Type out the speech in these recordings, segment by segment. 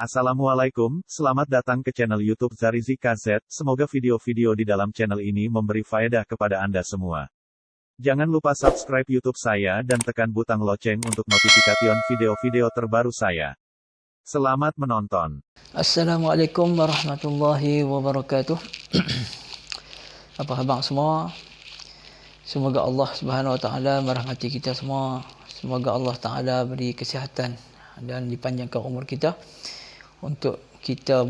Assalamualaikum, selamat datang ke channel YouTube Zarizi KZ. Semoga video-video di dalam channel ini memberi faedah kepada Anda semua. Jangan lupa subscribe YouTube saya dan tekan butang lonceng untuk notifikasi video-video terbaru saya. Selamat menonton. Assalamualaikum warahmatullahi wabarakatuh. Apa khabar semua? Semoga Allah Subhanahu wa taala merahmati kita semua. Semoga Allah taala beri kesihatan dan dipanjangkan umur kita untuk kita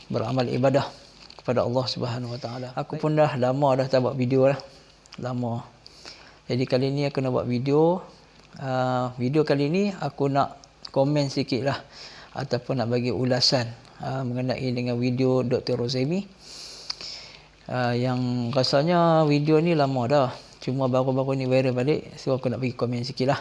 beramal ibadah kepada Allah Subhanahu wa taala. Aku pun dah lama dah tak buat video lah. Lama. Jadi kali ni aku nak buat video. Video kali ni aku nak komen sikit lah ataupun nak bagi ulasan mengenai dengan video Dr. Rozaimi. Yang rasanya video ni lama dah. Cuma baru-baru ni viral balik. So aku nak bagi komen sikit lah.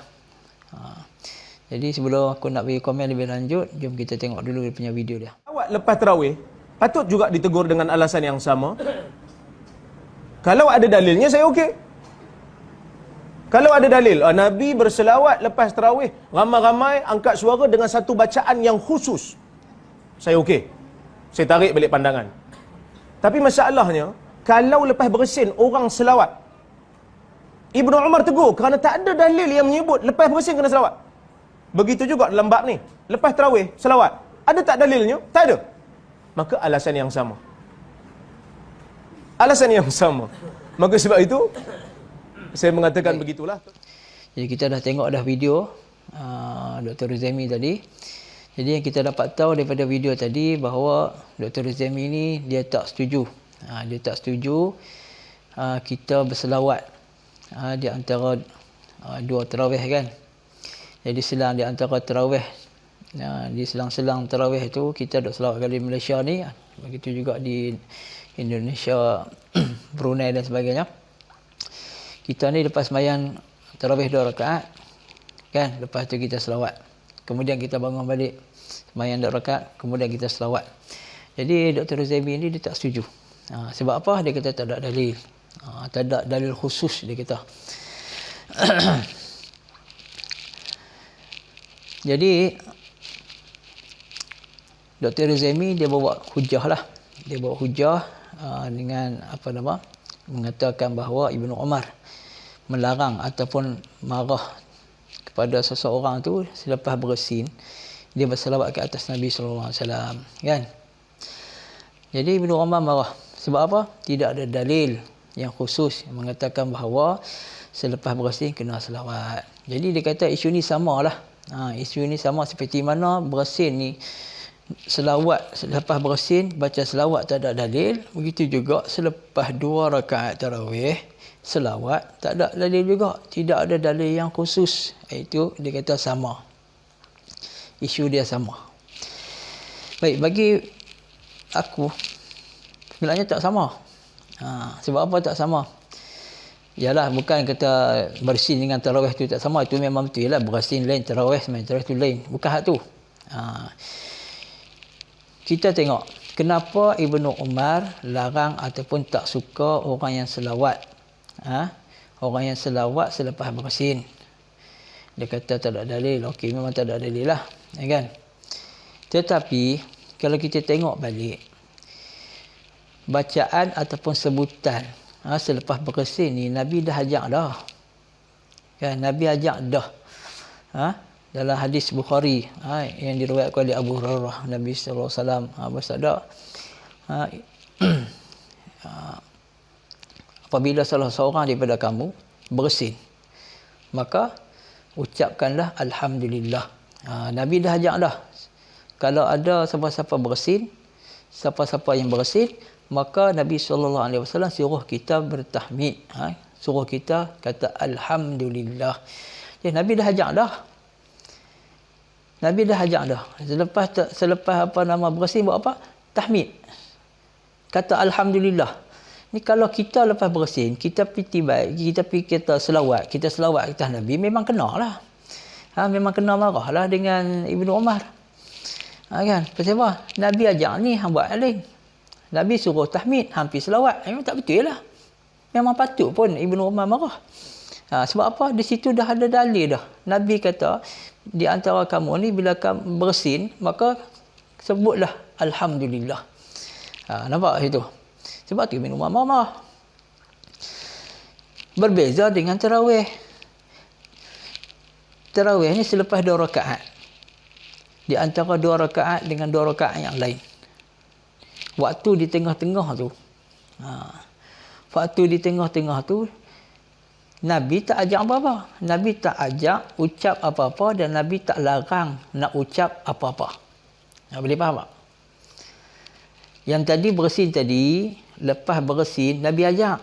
Jadi sebelum aku nak bagi komen lebih lanjut, jom kita tengok dulu dia punya video dia. Awak lepas tarawih, patut juga ditegur dengan alasan yang sama. Kalau ada dalilnya, saya okey. Kalau ada dalil, Nabi berselawat lepas tarawih, ramai-ramai angkat suara dengan satu bacaan yang khusus, saya okey. Saya tarik balik pandangan. Tapi masalahnya, kalau lepas bersin orang selawat, Ibnu Umar tegur kerana tak ada dalil yang menyebut lepas bersin kena selawat. Begitu juga dalam bab ni. Lepas tarawih, selawat. Ada tak dalilnya? Tak ada. Maka alasan yang sama. Alasan yang sama. Maka sebab itu, saya mengatakan begitulah. Jadi kita dah tengok dah video Dr. Rozaimi tadi. Jadi yang kita dapat tahu daripada video tadi bahawa Dr. Rozaimi ni dia tak setuju. Dia tak setuju kita berselawat di antara dua tarawih kan. Jadi selang di antara tarawih, di selang-selang tarawih itu kita duk selawat kali Malaysia ni, begitu juga di Indonesia, Brunei dan sebagainya. Kita ni lepas sembahyang tarawih 2 rakaat kan, lepas tu kita selawat. Kemudian kita bangun balik sembahyang 2 rakaat, kemudian kita selawat. Jadi Dr. Rozaimi ni dia tak setuju. Sebab apa? Dia kata tak ada dalil. Tak ada dalil khusus dia kata. Jadi Dr. Rozaimi dia bawa hujah lah. Dia bawa hujah dengan apa nama? Mengatakan bahawa Ibnu Umar melarang ataupun marah kepada seseorang tu selepas bersin dia berselawat ke atas Nabi sallallahu alaihi wasallam kan. Jadi Ibnu Umar marah. Sebab apa? Tidak ada dalil yang khusus yang mengatakan bahawa selepas bersin kena selawat. Jadi dia kata isu ni samalah. Isu ni sama seperti mana bersin ni selawat selepas bersin baca selawat tak ada dalil, begitu juga selepas 2 rakaat tarawih selawat tak ada dalil juga, tidak ada dalil yang khusus. Itu dia kata sama, isu dia sama. Baik, bagi aku sebenarnya tak sama. Sebab apa tak sama? Yalah, bukan kata bersin dengan tarawih tu tak sama. Itu memang betul lah. Bersin lain, tarawih tu lain. Bukan hak tu. Kita tengok. Kenapa Ibnu Umar larang ataupun tak suka orang yang selawat? Orang yang selawat selepas bersin. Dia kata tak ada dalil. Okey, memang tak ada dalil lah. Ya kan? Tetapi, kalau kita tengok balik, bacaan ataupun sebutan selepas bersin ni Nabi dah ajak dah. Kan, Nabi ajak dah. Dalam hadis Bukhari yang diriwayatkan oleh Abu Hurairah, Nabi sallallahu alaihi wasallam bersabda, apabila salah seorang daripada kamu bersin, maka ucapkanlah alhamdulillah. Nabi dah ajak dah. Kalau ada siapa-siapa bersin, siapa-siapa yang bersin, maka Nabi SAW suruh kita bertahmid. Suruh kita kata Alhamdulillah. Jadi Nabi dah ajak dah. Nabi dah ajak dah. Selepas apa nama bersin buat apa? Tahmid. Kata Alhamdulillah. Ni kalau kita lepas bersin, kita pergi kita selawat atas Nabi, memang kena lah. Memang kena marah lah dengan Ibnu Umar. Kan? Pasal apa? Nabi ajak ni, hang buat lain. Nabi suruh tahmid, hampir selawat. Memang tak betul lah. Memang patut pun Ibnu Umar marah. Sebab apa? Di situ dah ada dalil dah. Nabi kata, di antara kamu ni bila kamu bersin, maka sebutlah alhamdulillah. Nampak itu. Sebab tu minum mama. Berbeza dengan tarawih. Tarawih ni selepas 2 rakaat. Di antara 2 rakaat dengan 2 rakaat yang lain. Waktu di tengah-tengah tu. Waktu di tengah-tengah tu, Nabi tak ajak apa-apa. Nabi tak ajak ucap apa-apa dan Nabi tak larang nak ucap apa-apa. Boleh faham tak? Yang tadi bersin tadi, lepas bersin, Nabi ajak.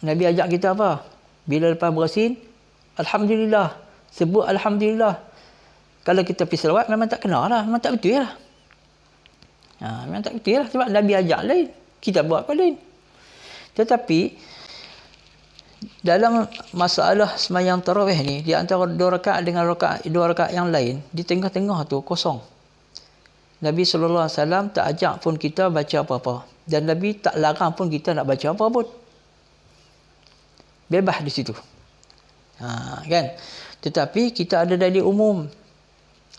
Nabi ajak kita apa? Bila lepas bersin, alhamdulillah. Sebut alhamdulillah. Kalau kita pergi selawat, memang tak kena lah. Memang tak betul lah. Memang tak betul lah. Sebab Nabi ajak lain. Kita buat apa lain. Tetapi, dalam masalah semayang tarawih ni, di antara 2 rakaat dengan 2 rakaat yang lain, di tengah-tengah tu kosong. Nabi SAW tak ajak pun kita baca apa-apa. Dan Nabi tak larang pun kita nak baca apa pun. Bebas di situ. Kan? Tetapi kita ada dalil umum.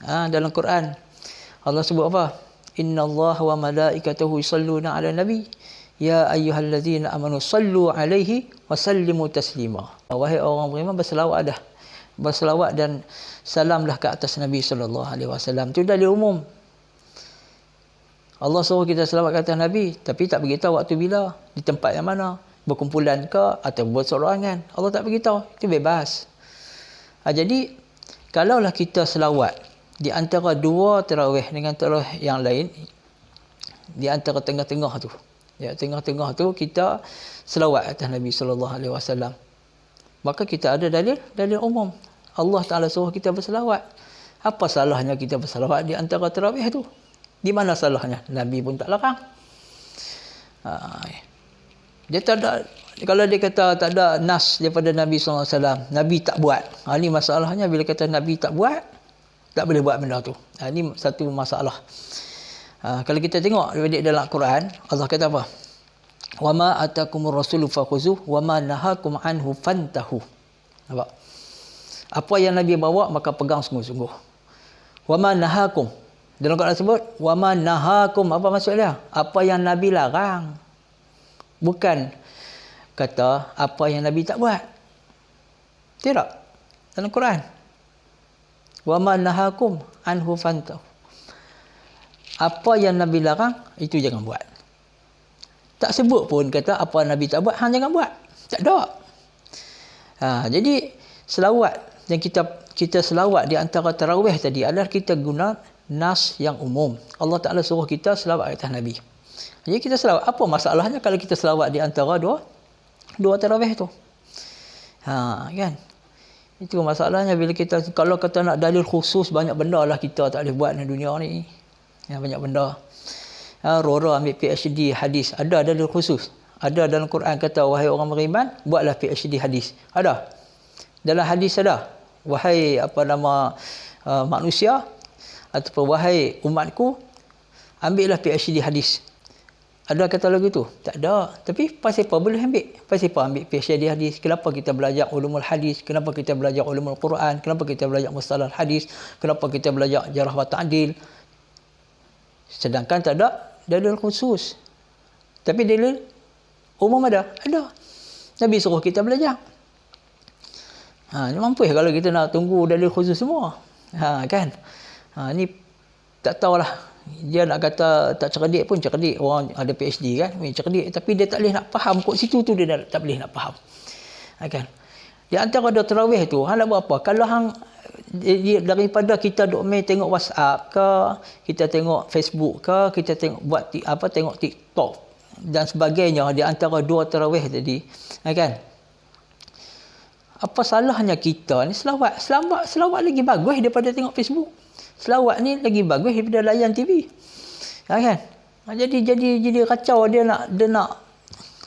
Dalam Quran. Allah sebut apa? Inna Allah wa malaikatahu yusalluna ala nabi. Ya ayyuhallazina amanu sallu alaihi wa sallimu taslima. Wahai orang beriman, berselawat dah. Berselawat dan salamlah ke atas Nabi SAW. Itu dalil umum. Allah suruh kita selawat ke atas Nabi, tapi tak beritahu waktu bila, di tempat yang mana, berkumpulan ke atau bersorangan. Allah tak beritahu, itu bebas. Jadi, kalaulah kita selawat di antara 2 tarawih dengan tarawih yang lain, di antara tengah-tengah tu, tengah-tengah tu kita selawat atas Nabi SAW. Maka kita ada dalil umum. Allah Ta'ala suruh kita berselawat. Apa salahnya kita berselawat di antara tarawih tu? Di mana salahnya? Nabi pun tak larang. Dia tak ada, kalau dia kata tak ada nas daripada Nabi SAW, Nabi tak buat. Ini masalahnya bila kata Nabi tak buat, tak boleh buat benda tu. Ini satu masalah. Kalau kita tengok dalam Quran, Allah kata apa? Wa ma atakumur rasulu fakhuzuh wa ma nahakum anhu fantahu. Nampak? Apa yang Nabi bawa maka pegang sungguh-sungguh. Wa ma nahakum. Dalam Quran sebut wa ma nahakum, apa maksud dia? Apa yang Nabi larang. Bukan kata apa yang Nabi tak buat. Tidak. Dalam Quran. Wa ma nahakum anhu fantahu. Apa yang Nabi larang, itu jangan buat. Tak sebut pun kata apa Nabi tak buat, hang jangan buat. Tak ada. Jadi selawat yang kita selawat di antara tarawih tadi adalah kita guna nas yang umum. Allah Ta'ala suruh kita selawat atas Nabi. Jadi kita selawat. Apa masalahnya kalau kita selawat di antara dua tarawih tu? Kan? Itu masalahnya bila kita, kalau kata nak dalil khusus, banyak benda lah kita tak boleh buat di dunia ni. Banyak benda. Rora ambil PhD hadis. Ada dalil khusus. Ada dalam Quran kata, wahai orang beriman, buatlah PhD hadis. Ada. Dalam hadis ada. Wahai manusia, ataupun wahai umatku, ambillah PhD hadis. Ada kata lagu tu? Tak ada. Tapi pasal apa boleh ambil? Pasal apa ambil PhD hadis? Kenapa kita belajar ulumul hadis? Kenapa kita belajar ulumul Quran? Kenapa kita belajar mustalah hadis? Kenapa kita belajar jarah wa ta'dil? Sedangkan tak ada dalil khusus. Tapi dalil umum ada. Ada. Nabi suruh kita belajar. Mampu kalau kita nak tunggu dalil khusus semua. Kan? Ni tak tahulah. Dia nak kata tak cerdik pun cerdik. Orang ada PhD kan, cerdik, tapi dia tak boleh nak faham kat situ tu, dia tak boleh nak faham. Kan? Di antara dua tarawih tu, hang nak buat apa? Kalau hang daripada kita duk main tengok WhatsApp ke, kita tengok Facebook ke, kita tengok tengok TikTok dan sebagainya di antara dua tarawih tadi, kan? Apa salahnya kita ni selawat lagi bagus daripada tengok Facebook. Selawat ni lagi bagus daripada layan TV. Kan? Jadi kacau dia nak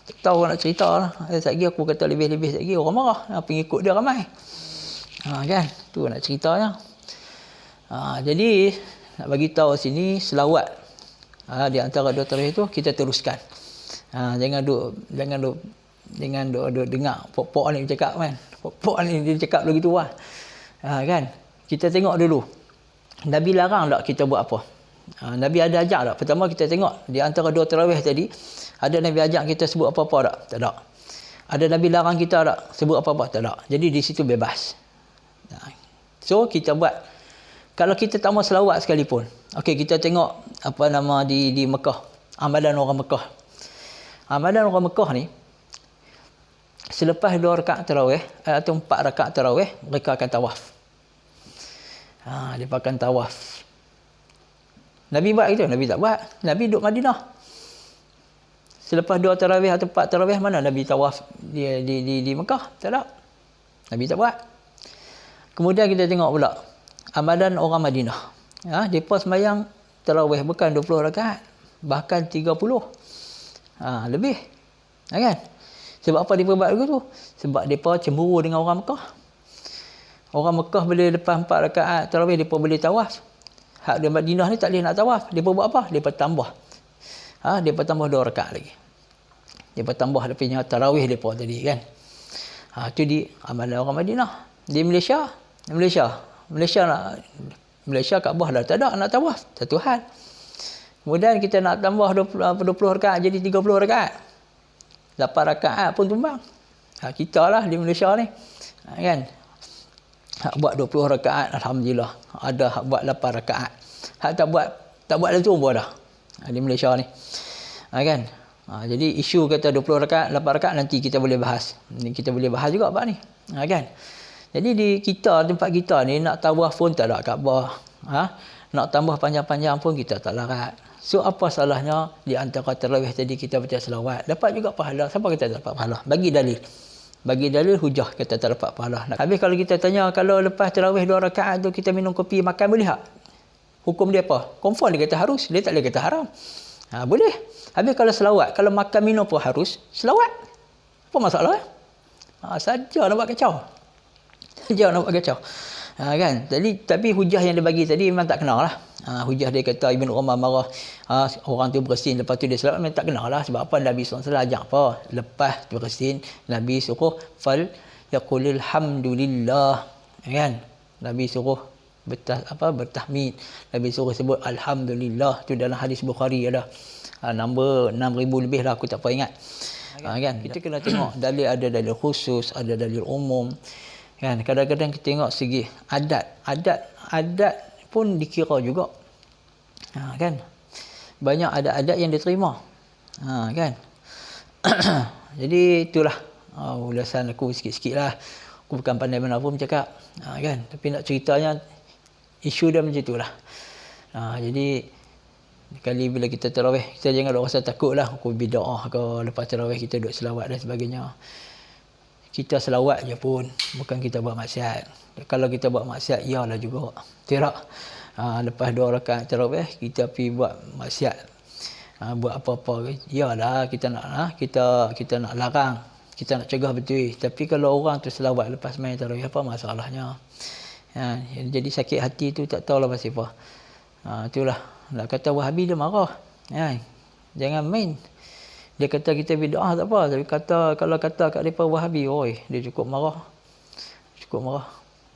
tak tahu nak cerita lah. Sekejap aku kata lebih-lebih sekejap orang marah. Pengikut dia ramai. Kan? Tu nak ceritanya. Jadi nak bagi tahu sini selawat. Di antara dua tarawih tu kita teruskan. Jangan duk dengar pok-pok ni bercakap kan. Pok-pok ni dia cakap begitu lah. Kan? Kita tengok dulu. Nabi larang tak kita buat apa? Nabi ada ajak tak? Pertama kita tengok di antara dua tarawih tadi, ada Nabi ajak kita sebut apa-apa tak? Tak ada. Ada Nabi larang kita tak? Sebut apa-apa? Tak ada. Jadi di situ bebas. So kita buat, kalau kita tak mau selawat sekalipun. Okey, kita tengok apa nama di Mekah, amalan orang Mekah. Amalan orang Mekah ni, selepas 2 rakaat tarawih atau 4 rakaat tarawih, mereka akan tawaf. Mereka akan tawaf. Nabi buat gitu? Nabi tak buat. Nabi duduk Madinah. Selepas 2 tarawih atau 4 tarawih, mana Nabi tawaf di Mekah? Tak ada. Nabi tak buat. Kemudian kita tengok pula amalan orang Madinah. Mereka sembahyang tarawih bukan 20 rakaat, bahkan 30. Lebih. Kan? Sebab apa mereka buat begitu? Sebab mereka cemburu dengan orang Mekah. Orang Mekah boleh lepas 4 rakaat tarawih, mereka boleh tawaf. Hak di Madinah ni tak boleh nak tawaf. Mereka buat apa? Mereka tambah. Mereka tambah 2 rakaat lagi. Mereka tambah punya tarawih mereka tadi kan. Itu di amalan orang Madinah. Di Malaysia Kaabah dah tak ada nak tawaf. Satu hal. Kemudian kita nak tambah 20 rakaat jadi 30 rakaat. 8 rakaat pun tumbang. Kita lah di Malaysia ni. Kan? Hak buat 20 rakaat alhamdulillah. Ada hak buat 8 rakaat. Hak tak buat lagi tu pun dah. Di Malaysia ni. Kan? Jadi isu kata 20 rakaat, 8 rakaat nanti kita boleh bahas. Kita boleh bahas juga bab ni. Kan? Jadi di tempat kita ni nak tawaf pun tak ada Kaabah. Nak tambah panjang-panjang pun kita tak larat. So apa salahnya di antara tarawih tadi kita baca selawat? Dapat juga pahala. Siapa kata tak dapat pahala? Bagi dalil hujah kita tak dapat pahala. Habis kalau kita tanya, kalau lepas tarawih 2 rakaat tu kita minum kopi makan boleh tak? Hukum dia apa? Confirm dia kata harus, dia tak boleh kata haram. Boleh. Habis kalau selawat, kalau makan minum pun harus selawat. Apa masalah? Saja nak buat kacau. Kan? Tapi hujah yang dia bagi tadi memang tak kenal lah. Hujah dia kata Ibn Umar marah, orang tu bersin lepas tu dia selawat, memang tak kenal lah. Sebab apa? Nabi SAW ajak apa? Lepas bersin, Nabi suruh fal yaqulil hamdulillah. Kan? Nabi suruh bertahmid. Nabi suruh sebut alhamdulillah. Tu dalam hadis Bukhari ada. Nombor 6,000 lebih lah, aku tak apa ingat. Kan? Kita kena tengok dalil, ada dalil khusus, ada dalil umum. Kan? Kadang-kadang kita tengok segi adat pun dikira juga. Kan? Banyak adat-adat yang diterima. Kan? Jadi itulah ulasan aku sikit-sikit lah. Aku bukan pandai mana pun cakap. Kan? Tapi nak ceritanya isu dia macam itulah. Jadi kali bila kita tarawih, kita jangan rasa takut lah. Aku bida'ah ke lepas tarawih kita duduk selawat dan sebagainya. Kita selawat je pun, bukan kita buat maksiat. Kalau kita buat maksiat, iyalah juga. Tidak. Lepas 2 rakaat tarawih, kita pergi buat maksiat. Buat apa-apa. Iyalah, kita nak larang. Kita nak cegah betul. Tapi kalau orang tu selawat lepas main tarawih, apa masalahnya? Jadi sakit hati tu tak tahulah pasal apa. Itulah. Nak kata Wahabi dia marah. Jangan main. Dia kata kita bid'ah tak apa, tapi kalau kata kat depa Wahabi, oi, dia cukup marah.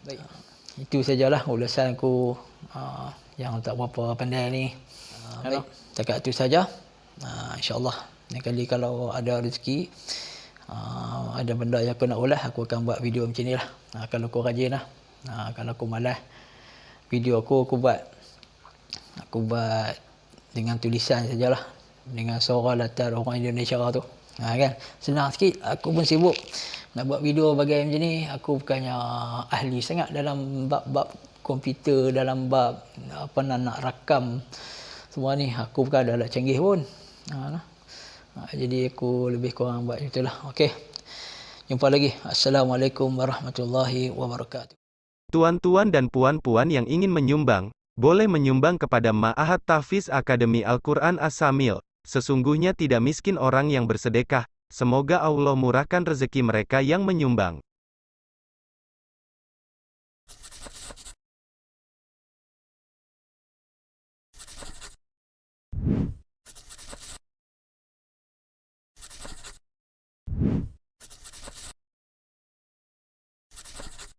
Baik. Itu sajalah ulasan aku yang tak berapa pandai ni. Baik. Takat itu saja. Insya-Allah lain kali kalau ada rezeki, ada benda yang aku nak ulas, aku akan buat video macam ni lah. Kalau aku rajin lah. Kalau aku malas, video aku buat dengan tulisan sajalah, dengan suara latar orang Indonesia tu. Kan? Senang sikit. Aku pun sibuk nak buat video bagai macam ni. Aku bukannya ahli sangat dalam bab-bab komputer, dalam bab nak rakam semua ni. Aku bukan dah canggih pun. Jadi aku lebih kurang buat itulah. Okey. Jumpa lagi. Assalamualaikum warahmatullahi wabarakatuh. Tuan-tuan dan puan-puan yang ingin menyumbang, boleh menyumbang kepada Ma'had Tahfiz Akademi Al-Quran As-Samil. Sesungguhnya tidak miskin orang yang bersedekah. Semoga Allah murahkan rezeki mereka yang menyumbang.